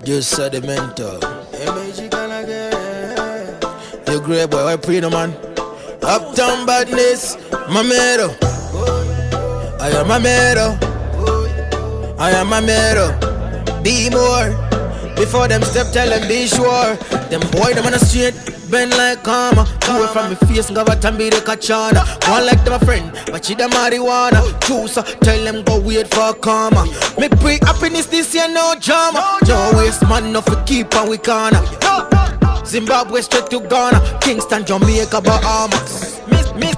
Just sedimental. You great boy, why pray no man? Uptown badness, Mamero. I am Mamero. I am Mamero. Be more. Before them step, tell them be sure. Them boy, them on the street, bend like karma. Two from me face, go out and be the kachana. One like them a friend, but she the marijuana. Two, so tell them go wait for karma. Me pray happiness this year, no drama. No waste man, no for keep on we corner. Zimbabwe straight to Ghana, Kingston, Jamaica, Bahamas.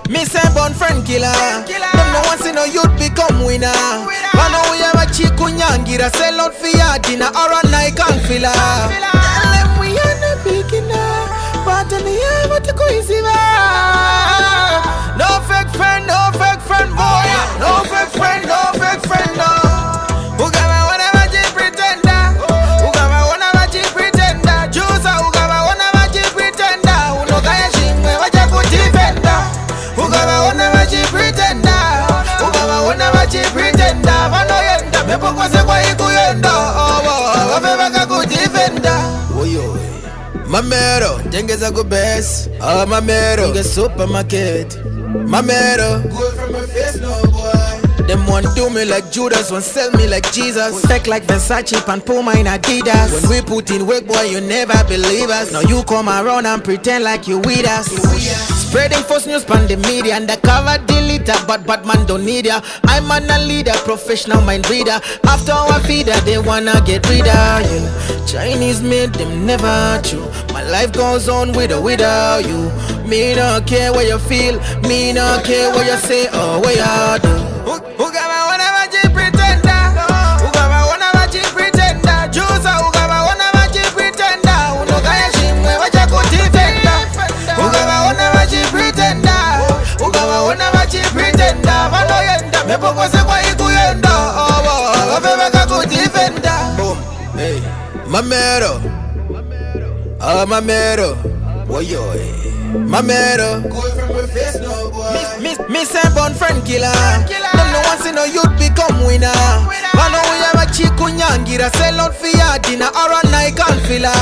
Me say born friend killer. Them no one see no youth become winner. I know we have a chikunyangira, sell out for your dinner or a night and filler. Tell them we are the beginner, but in the air what you go easy. No fake friend, boy. No fake friend, no. Who got my one of my pretender? Who got my one of my pretender? Juicer, who got my one of my pretender? Who no kaya shingwe wacha kutifenda? Who got my one of my pretender? Who got my one of my pretender? Vano yenda, mepo kwa se kwa iku yenda. Wafeba kakutifenda. Woyo. Mamero, tengeza go best. Mamero, nge supermarket. Mamero, good from my face, no boy. Them one do me like Judas, one sell me like Jesus. Fake like Versace and Puma in Adidas. When we put in work, boy, you never believe us. Now you come around and pretend like you with us. Spreading false news on the media, undercover deleter, but man don't need ya. I'm an a leader, professional mind reader. After our feeder, they wanna get rid of you. Chinese made them never true. My life goes on with or without you. Me don't care what you feel, me don't care what you say or what you do. Who got my one of my pretender? Who got my one of my pretender? Juicer, who got my one of my pretender? Who no kaya shimwe wacha kutifenda? Who got my one of my pretender? Who got my one of my pretender? Vano yenda, mepo kwa se kwa iku yenda. Wafeba kakutifenda. Boom, hey, Mamero. Mamero. Woyo, Mamero. Good from my face, no boy. Me say born friend killer. Them no one see no youth become winner. I know we have a chikunyangira, sell out for your dinner or a night and filler.